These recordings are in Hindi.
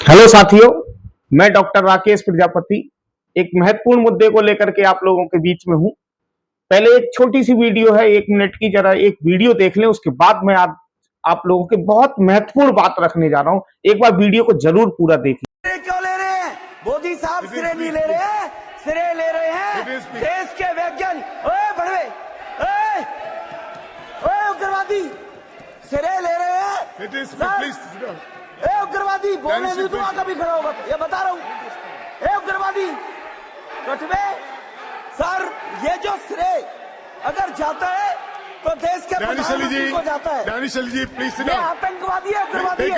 हेलो साथियों, मैं डॉक्टर राकेश प्रजापति एक महत्वपूर्ण मुद्दे को लेकर के आप लोगों के बीच में हूं। पहले एक छोटी सी वीडियो है, 1 मिनट की, जरा एक वीडियो देख लें। उसके बाद मैं आप लोगों के बहुत महत्वपूर्ण बात रखने जा रहा हूं। एक बार वीडियो को जरूर पूरा देखिए। क्यों ले रहे हैं मोदी साहब? श्रेय नहीं ले रहे हैं, श्रेय ले रहे हैं देश के वैज्ञानिक। ओए बड़वे, ओए ओए उग्रवादी, श्रेय ले रहे हैं। ए उग्रवादी, बोलने नहीं दूंगा कभी खड़ा होगा, ये बता रहा हूं। ए उग्रवादी कटवे सर, ये जो श्रेय अगर जाता है तो देश के प्रधानमंत्री को जाता है। जी प्लीज, ये आतंकवादी है, उग्रवादी है,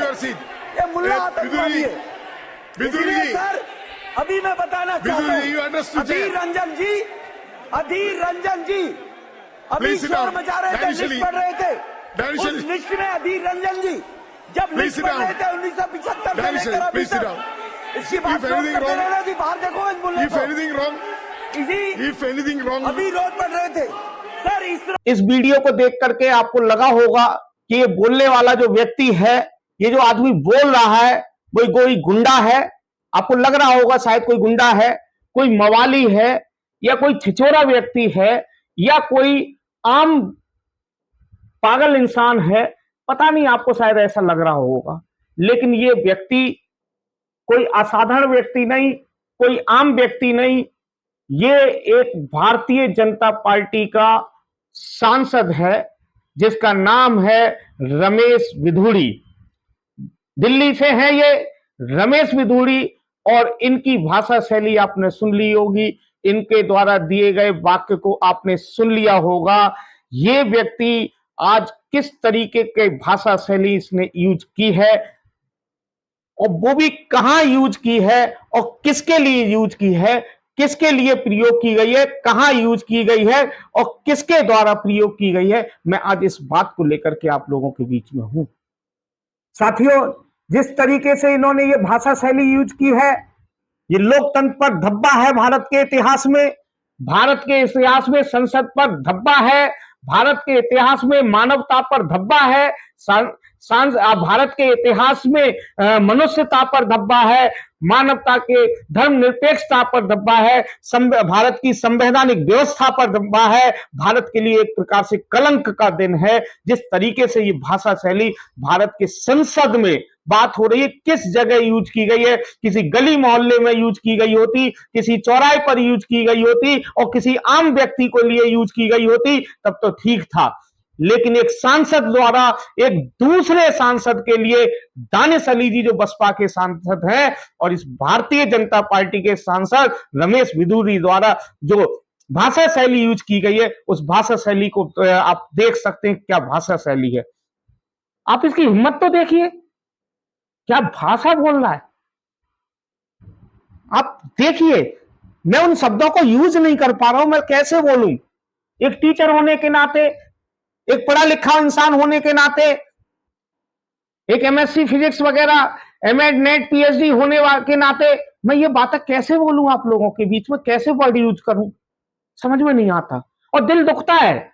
ये मुल्ला आतंकवादी है। इसलिए सर अभी मैं बताना चाहता हूँ, अधीर रंजन जी अभी शोर मचा रहे थे, लिस्ट पढ़ रहे थे। उस लिस्ट में अधीर रंजन जी जब लिस्ट पढ़ रहे थे 1975 से लेकर अभी तक, इसकी बात करते रहना थी। बाहर देखो इस मुल्ले को, अभी रोज पढ़ रहे थे सर। इस वीडियो को देख करके आपको लगा होगा कि ये बोलने वाला जो व्यक्ति है, ये जो आदमी बोल रहा है, वो कोई गुंडा है। आपको लग रहा होगा शायद कोई गुंडा है, कोई मवाली है, या कोई छिछोरा व्यक्ति है, या कोई आम पागल इंसान है। पता नहीं, आपको शायद ऐसा लग रहा होगा, लेकिन ये व्यक्ति कोई असाधारण व्यक्ति नहीं, कोई आम व्यक्ति नहीं। ये एक भारतीय जनता पार्टी का सांसद है, जिसका नाम है रमेश विधुड़ी। दिल्ली से है ये रमेश विधुड़ी, और इनकी भाषा शैली आपने सुन ली होगी, इनके द्वारा दिए गए वाक्य को आपने सुन लिया होगा। ये व्यक्ति आज किस तरीके के भाषा शैली इसने यूज की है, और वो भी कहां यूज की है, और किसके लिए यूज की है, किसके लिए प्रयोग की गई है, कहां यूज की गई है, और किसके द्वारा प्रयोग की गई है, मैं आज इस बात को लेकर के आप लोगों के बीच में हूं। साथियों, जिस तरीके से इन्होंने ये भाषा शैली यूज की है, ये लोकतंत्र पर धब्बा है। भारत के इतिहास में संसद पर धब्बा है। भारत के इतिहास में मानवता पर धब्बा है। भारत के इतिहास में मनुष्यता पर धब्बा है। मानवता के धर्मनिरपेक्षता पर धब्बा है। भारत की संवैधानिक व्यवस्था पर धब्बा है। भारत के लिए एक प्रकार से कलंक का दिन है। जिस तरीके से ये भाषा शैली भारत के संसद में बात हो रही है, किस जगह यूज की गई है, किसी गली मोहल्ले में यूज की गई होती, किसी चौराहे पर यूज की गई होती, और किसी आम व्यक्ति को लिए यूज की गई होती, तब तो ठीक था। लेकिन एक सांसद द्वारा एक दूसरे सांसद के लिए, दानिश अली जी जो बसपा के सांसद हैं, और इस भारतीय जनता पार्टी के सांसद रमेश विधुड़ी द्वारा जो भाषा शैली यूज की गई है, उस भाषा शैली को आप देख सकते हैं क्या भाषा शैली है। आप इसकी हिम्मत तो देखिए, क्या भाषा बोल रहा है। आप देखिए, मैं उन शब्दों को यूज नहीं कर पा रहा हूं, मैं कैसे बोलूं। एक टीचर होने के नाते, एक पढ़ा लिखा इंसान होने के नाते, एक एमएससी फिजिक्स वगैरह, एमएड नेट पीएचडी होने के नाते, मैं ये बातें कैसे बोलूं आप लोगों के बीच में, कैसे वर्ड यूज करूं, समझ में नहीं आता, और दिल दुखता है।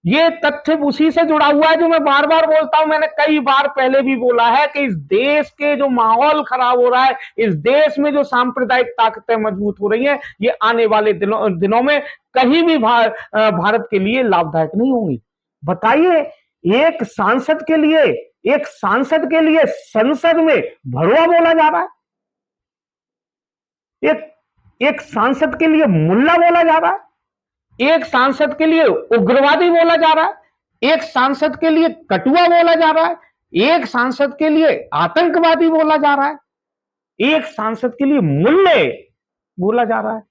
ये तथ्य उसी से जुड़ा हुआ है जो मैं बार बार बोलता हूं। मैंने कई बार पहले भी बोला है कि इस देश के जो माहौल खराब हो रहा है, इस देश में जो सांप्रदायिक ताकतें मजबूत हो रही हैं, ये आने वाले दिनों में कहीं भी भारत के लिए लाभदायक नहीं होंगी। बताइए, एक सांसद के लिए संसद में भड़वा बोला जा रहा है, एक सांसद के लिए मुल्ला बोला जा रहा है, एक सांसद के लिए उग्रवादी बोला जा रहा है, एक सांसद के लिए कटुआ बोला जा रहा है, एक सांसद के लिए आतंकवादी बोला जा रहा है, एक सांसद के लिए मुल्ले बोला जा रहा है।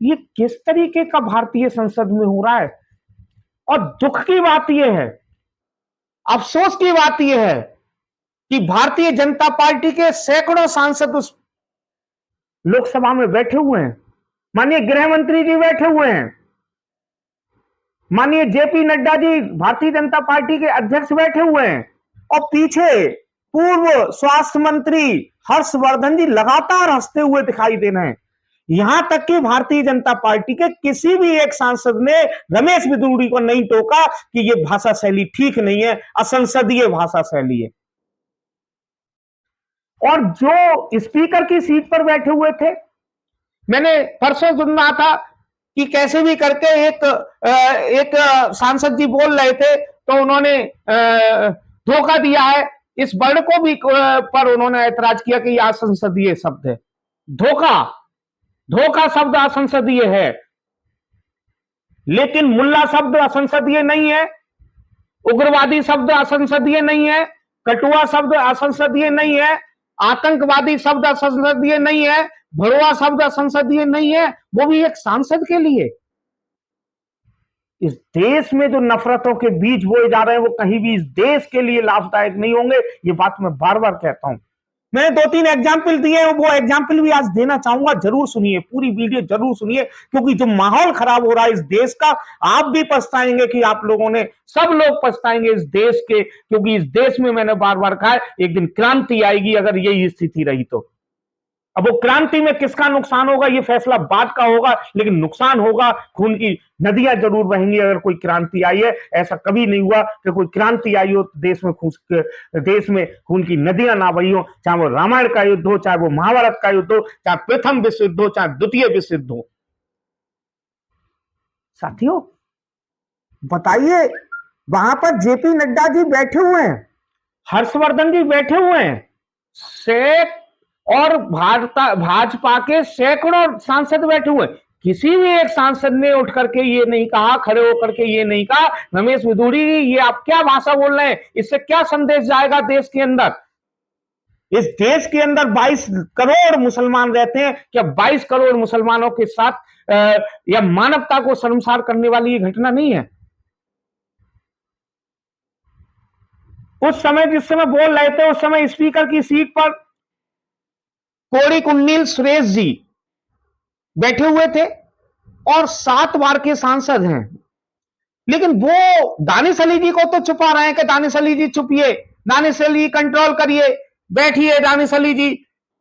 ये किस तरीके का भारतीय संसद में हो रहा है। और दुख की बात यह है, अफसोस की बात यह है कि भारतीय जनता पार्टी के सैकड़ों सांसद उस लोकसभा में बैठे हुए हैं। माननीय गृह मंत्री जी बैठे हुए हैं, माननीय जेपी नड्डा जी भारतीय जनता पार्टी के अध्यक्ष बैठे हुए हैं, और पीछे पूर्व स्वास्थ्य मंत्री हर्षवर्धन जी लगातार हंसते हुए दिखाई दे रहे हैं। यहां तक कि भारतीय जनता पार्टी के किसी भी एक सांसद ने रमेश विधुड़ी को नहीं टोका कि यह भाषा शैली ठीक नहीं है, असंसदीय भाषा शैली है। और जो स्पीकर की सीट पर बैठे हुए थे, मैंने परसों सुन रहा था कि कैसे भी करके एक सांसद जी बोल रहे थे तो उन्होंने धोखा दिया है, इस वर्ड को भी पर उन्होंने ऐतराज किया कि यह असंसदीय शब्द है। धोखा, धोखा शब्द असंसदीय है, लेकिन मुल्ला शब्द असंसदीय नहीं है, उग्रवादी शब्द असंसदीय नहीं है, कटुआ शब्द असंसदीय नहीं है, आतंकवादी शब्द असंसदीय नहीं है, भड़वा शब्द असंसदीय नहीं है, वो भी एक सांसद के लिए। इस देश में जो नफरतों के बीज बोए जा रहे हैं वो कहीं भी इस देश के लिए लाभदायक नहीं होंगे, ये बात मैं बार बार कहता हूं। मैंने 2-3 एग्जाम्पल दिए हैं, वो एग्जाम्पल भी आज देना चाहूंगा, जरूर सुनिए, पूरी वीडियो जरूर सुनिए, क्योंकि जो माहौल खराब हो रहा है इस देश का, आप भी पछताएंगे कि आप लोगों ने, सब लोग पछताएंगे इस देश के, क्योंकि इस देश में मैंने बार बार कहा है एक दिन क्रांति आएगी अगर यही स्थिति रही तो। अब वो क्रांति में किसका नुकसान होगा ये फैसला बाद का होगा, लेकिन नुकसान होगा, खून की नदियां जरूर बहेंगी अगर कोई क्रांति आई है। ऐसा कभी नहीं हुआ कि कोई क्रांति आई हो देश में खून की नदियां ना बही हो, चाहे वो रामायण का युद्ध हो, चाहे वो महाभारत का युद्ध हो, चाहे प्रथम विश्व युद्ध हो, चाहे द्वितीय विश्व युद्ध हो। साथियों बताइए, वहां पर जेपी नड्डा जी बैठे हुए हैं, हर्षवर्धन जी बैठे हुए हैं, और भाजपा के सैकड़ों सांसद बैठे हुए, किसी भी एक सांसद ने उठ करके ये नहीं कहा, खड़े होकर के ये नहीं कहा, रमेश बिधूड़ी ये आप क्या भाषा बोल रहे हैं, इससे क्या संदेश जाएगा देश के अंदर। इस देश के अंदर 22 करोड़ मुसलमान रहते हैं, क्या 22 करोड़ मुसलमानों के साथ या मानवता को शर्मसार करने वाली ये घटना नहीं है। उस समय जिस समय बोल रहे थे उस समय स्पीकर की सीट पर कोड़ीकुंडील सुरेश जी बैठे हुए थे और 7 बार के सांसद हैं, लेकिन वो दानिश अली जी को तो छुपा रहे हैं कि दानिश अली जी छुपिए, दानिश अली कंट्रोल करिए, बैठिए दानिश अली जी,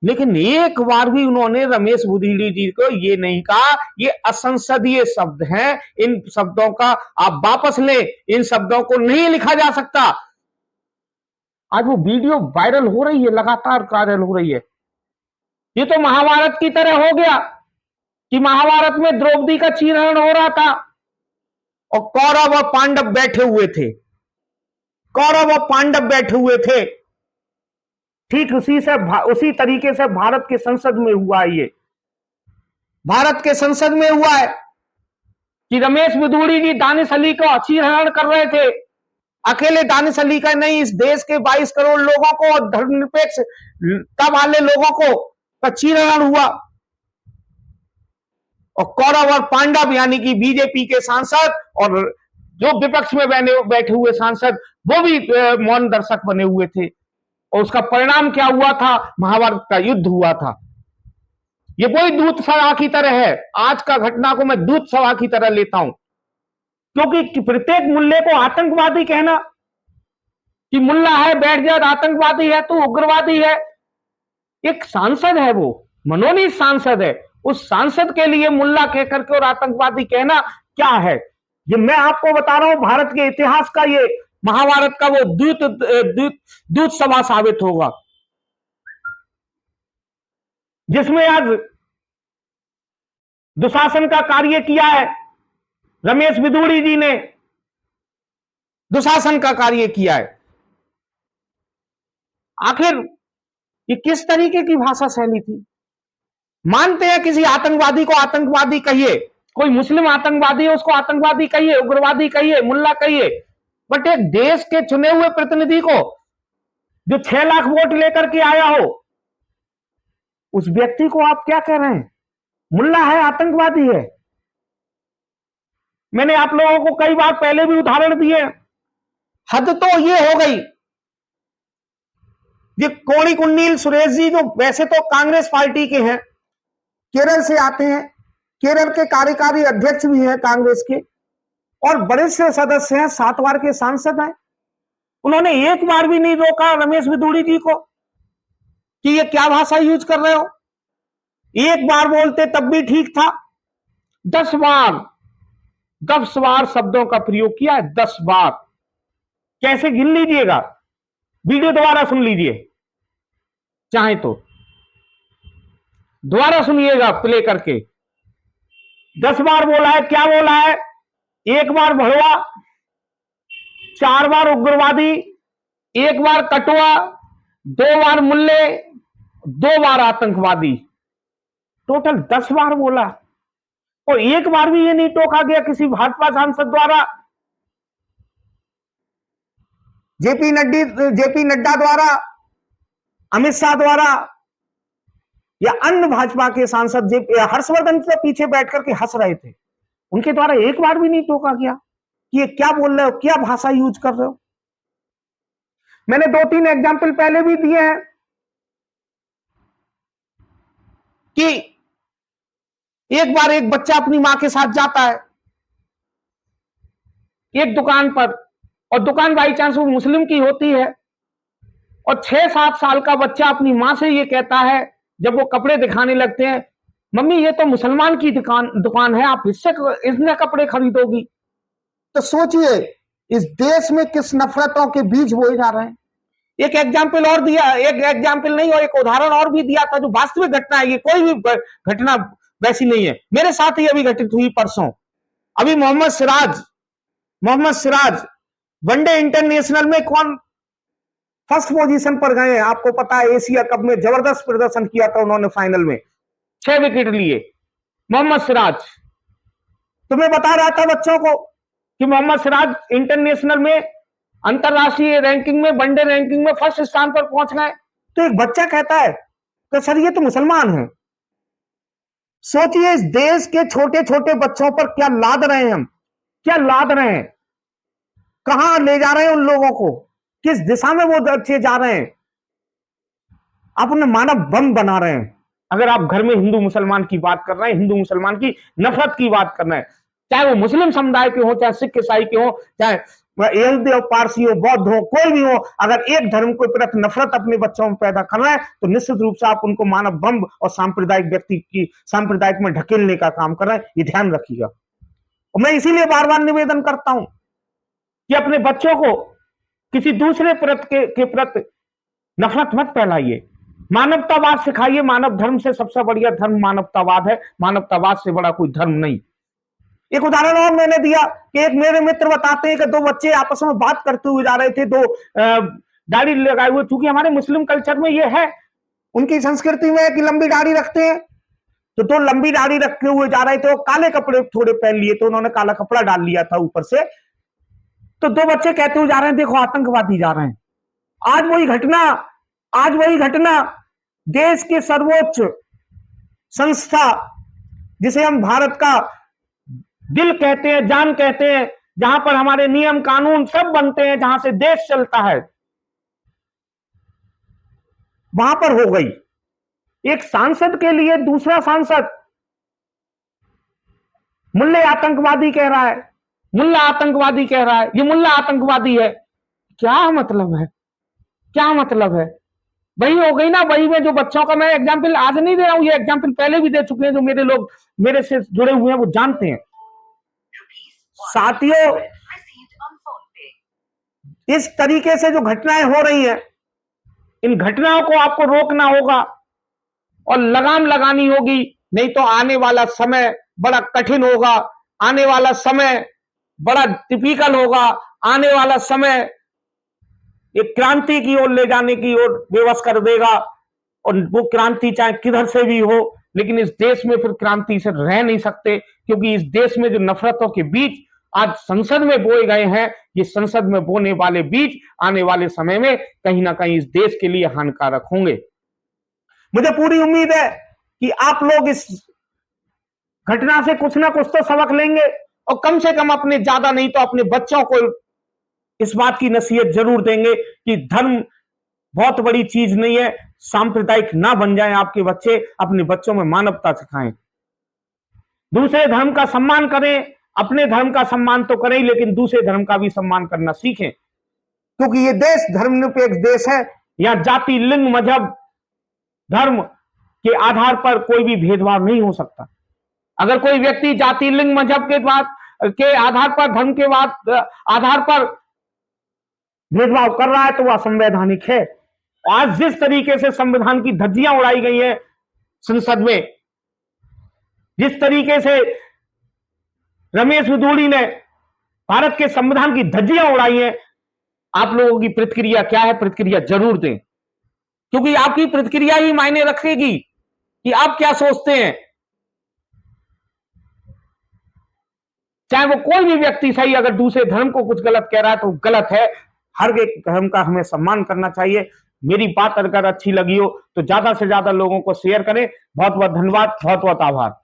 लेकिन एक बार भी उन्होंने रमेश बिधूड़ी जी को ये नहीं कहा ये असंसदीय शब्द हैं, इन शब्दों का आप वापस लें, इन शब्दों को नहीं लिखा जा सकता। आज वो वीडियो वायरल हो रही है, लगातार वायरल हो रही है। ये तो महाभारत की तरह हो गया कि महाभारत में द्रौपदी का चीरहरण हो रहा था और कौरव और पांडव बैठे हुए थे, कौरव और पांडव बैठे हुए थे। ठीक उसी तरीके से भारत के संसद में हुआ है, ये भारत के संसद में हुआ है कि रमेश बिधूड़ी जी दानिश अली को चीरहरण कर रहे थे। अकेले दानिश अली का नहीं, इस देश के 22 करोड़ लोगों को और धर्मनिरपेक्षता वाले लोगों को का चीरहरण हुआ, और कौरव और पांडव यानी कि बीजेपी के सांसद और जो विपक्ष में बैठे हुए सांसद वो भी मौन दर्शक बने हुए थे, और उसका परिणाम क्या हुआ था, महाभारत का युद्ध हुआ था। ये कोई दूत सभा की तरह है, आज का घटना को मैं दूत सभा की तरह लेता हूं, क्योंकि प्रत्येक मुल्ले को आतंकवादी कहना कि मुल्ला है बैठ जाए आतंकवादी है तो उग्रवादी है, एक सांसद है, वो मनोनीत सांसद है, उस सांसद के लिए मुल्ला कह करके और आतंकवादी कहना क्या है। ये मैं आपको बता रहा हूं, भारत के इतिहास का ये महाभारत का वो दूत सभा साबित होगा, जिसमें आज दुशासन का कार्य किया है, रमेश बिधूड़ी जी ने दुशासन का कार्य किया है। आखिर ये किस तरीके की भाषा शैली थी। मानते हैं किसी आतंकवादी को आतंकवादी कहिए, कोई मुस्लिम आतंकवादी है उसको आतंकवादी कहिए, उग्रवादी कहिए, मुल्ला कहिए, बट एक देश के चुने हुए प्रतिनिधि को जो 6 लाख वोट लेकर के आया हो, उस व्यक्ति को आप क्या कह रहे हैं, मुल्ला है, आतंकवादी है। मैंने आप लोगों को कई बार पहले भी उदाहरण दिए। हद तो ये हो गई, ये कोड़ीकुंडील सुरेश जी जो वैसे तो कांग्रेस पार्टी के हैं, केरल से आते हैं, केरल के कार्यकारी अध्यक्ष भी हैं कांग्रेस के, और बड़े से सदस्य हैं, 7 बार के सांसद हैं। उन्होंने एक बार भी नहीं रोका रमेश बिधूड़ी जी को कि ये क्या भाषा यूज कर रहे हो। एक बार बोलते तब भी ठीक था, 10 बार शब्दों का प्रयोग किया है, 10 बार। कैसे गिन लीजिएगा, वीडियो दोबारा सुन लीजिए। चाहे तो दोबारा सुनिएगा प्ले करके। 10 बार बोला है, क्या बोला है? 1 बार भड़वा, 4 बार उग्रवादी, 1 बार कटुआ, 2 बार मुल्ले, 2 बार आतंकवादी। टोटल 10 बार बोला और 1 बार भी ये नहीं टोका गया किसी भाजपा सांसद द्वारा, जेपी नड्डा द्वारा, अमित शाह द्वारा या अन्य भाजपा के सांसद हर्षवर्धन के पीछे बैठ करके हंस रहे थे, उनके द्वारा 1 बार भी नहीं टोका गया कि ये क्या बोल रहे हो, क्या भाषा यूज कर रहे हो। मैंने 2-3 एग्जाम्पल पहले भी दिए हैं कि एक बार एक बच्चा अपनी मां के साथ जाता है एक दुकान पर, और दुकान बाई चांस वो मुस्लिम की होती है, और 6-7 साल का बच्चा अपनी मां से ये कहता है जब वो कपड़े दिखाने लगते हैं, मम्मी ये तो मुसलमान की दुकान है, आप इसने कपड़े खरीदोगी। तो सोचिए इस देश में किस नफरतों के बीज बोए जा रहे हैं। एक एग्जाम्पल और दिया, एक एग्जाम्पल नहीं और एक उदाहरण और भी दिया था जो वास्तविक घटना है, ये कोई भी घटना वैसी नहीं है, मेरे साथ ही अभी घटित हुई परसों। अभी मोहम्मद सिराज वनडे इंटरनेशनल में कौन फर्स्ट पोजीशन पर गए, आपको पता है एशिया कप में जबरदस्त प्रदर्शन किया था उन्होंने, फाइनल में 6 विकेट लिए मोहम्मद सिराज। तो मैं बता रहा था बच्चों को कि मोहम्मद सिराज इंटरनेशनल में अंतरराष्ट्रीय रैंकिंग में, वनडे रैंकिंग में फर्स्ट स्थान पर पहुंच गए। तो एक बच्चा कहता है कि सर ये तो मुसलमान है। सोचिए इस देश के छोटे छोटे बच्चों पर क्या लाद रहे हैं हम, क्या लाद रहे हैं, कहां ले जा रहे हैं उन लोगों को, किस दिशा में वो बच्चे जा रहे हैं। आप उन्हें मानव बम बना रहे हैं। अगर आप घर में हिंदू मुसलमान की बात कर रहे हैं, हिंदू मुसलमान की नफरत की बात कर रहे हैं, चाहे वो मुस्लिम समुदाय के हो, चाहे सिख ईसाई के हो, चाहे यहूदी हो, पारसी हो, बौद्ध हो, कोई भी हो, अगर एक धर्म के प्रति नफरत अपने बच्चों में पैदा कर रहे हैं तो निश्चित रूप से आप उनको मानव बम और सांप्रदायिक में ढकेलने का काम कर रहे हैं, ये ध्यान रखिएगा। और मैं इसीलिए बार बार निवेदन करता हूं कि अपने बच्चों को किसी दूसरे के प्रति नफरत मत फैलाइए, मानवतावाद सिखाइए। मानव धर्म से सबसे बढ़िया धर्म मानवतावाद है, मानवतावाद से बड़ा कोई धर्म नहीं। एक उदाहरण और मैंने दिया कि एक मेरे मित्र बताते हैं कि 2 बच्चे आपस में बात करते हुए जा रहे थे, 2 दाढ़ी लगाए हुए, चूंकि हमारे मुस्लिम कल्चर में ये है, उनकी संस्कृति में है कि लंबी दाढ़ी रखते हैं, तो 2 लंबी दाढ़ी रखे हुए जा रहे थे, वो काले कपड़े थोड़े पहन लिए, तो उन्होंने काला कपड़ा डाल लिया था ऊपर से। तो 2 बच्चे कहते हुए जा रहे हैं देखो आतंकवादी जा रहे हैं। आज वही घटना देश के सर्वोच्च संस्था जिसे हम भारत का दिल कहते हैं, जान कहते हैं, जहां पर हमारे नियम कानून सब बनते हैं, जहां से देश चलता है, वहां पर हो गई। एक सांसद के लिए दूसरा सांसद मुल्ला आतंकवादी कह रहा है, ये मुल्ला आतंकवादी है। क्या मतलब है, क्या मतलब है? वही हो गई ना, वही में जो बच्चों का, मैं एग्जाम्पल आज नहीं दे रहा हूं, ये एग्जाम्पल पहले भी दे चुके हैं, जो मेरे लोग मेरे से जुड़े हुए हैं वो जानते हैं। साथियों इस तरीके से जो घटनाएं हो रही हैं, इन घटनाओं को आपको रोकना होगा और लगाम लगानी होगी, नहीं तो आने वाला समय बड़ा कठिन होगा, आने वाला समय बड़ा टिपिकल होगा, आने वाला समय एक क्रांति की ओर ले जाने की ओर बेवश कर देगा। और वो क्रांति चाहे किधर से भी हो, लेकिन इस देश में फिर क्रांति से रह नहीं सकते, क्योंकि इस देश में जो नफरतों के बीज आज संसद में बोए गए हैं, ये संसद में बोने वाले बीज आने वाले समय में कहीं ना कहीं इस देश के लिए हानिकारक होंगे। मुझे पूरी उम्मीद है कि आप लोग इस घटना से कुछ ना कुछ तो सबक लेंगे, और कम से कम अपने, ज्यादा नहीं तो अपने बच्चों को इस बात की नसीहत जरूर देंगे कि धर्म बहुत बड़ी चीज नहीं है, सांप्रदायिक ना बन जाएं आपके बच्चे, अपने बच्चों में मानवता सिखाएं, दूसरे धर्म का सम्मान करें, अपने धर्म का सम्मान तो करें लेकिन दूसरे धर्म का भी सम्मान करना सीखें, क्योंकि ये देश धर्मनिरपेक्ष देश है। यहां जाति, लिंग, मजहब, धर्म के आधार पर कोई भी भेदभाव नहीं हो सकता। अगर कोई व्यक्ति जाति, लिंग, मजहब के आधार पर, धर्म के आधार पर भेदभाव कर रहा है तो वह असंवैधानिक है। आज जिस तरीके से संविधान की धज्जियां उड़ाई गई हैं संसद में, जिस तरीके से रमेश बिधूड़ी ने भारत के संविधान की धज्जियां उड़ाई हैं, आप लोगों की प्रतिक्रिया क्या है? प्रतिक्रिया जरूर दें, क्योंकि आपकी प्रतिक्रिया ही मायने रखेगी कि आप क्या सोचते हैं। चाहे वो कोई भी व्यक्ति सही, अगर दूसरे धर्म को कुछ गलत कह रहा है तो गलत है। हर एक धर्म का हमें सम्मान करना चाहिए। मेरी बात अगर अच्छी लगी हो तो ज्यादा से ज्यादा लोगों को शेयर करें। बहुत बहुत धन्यवाद, बहुत बहुत आभार।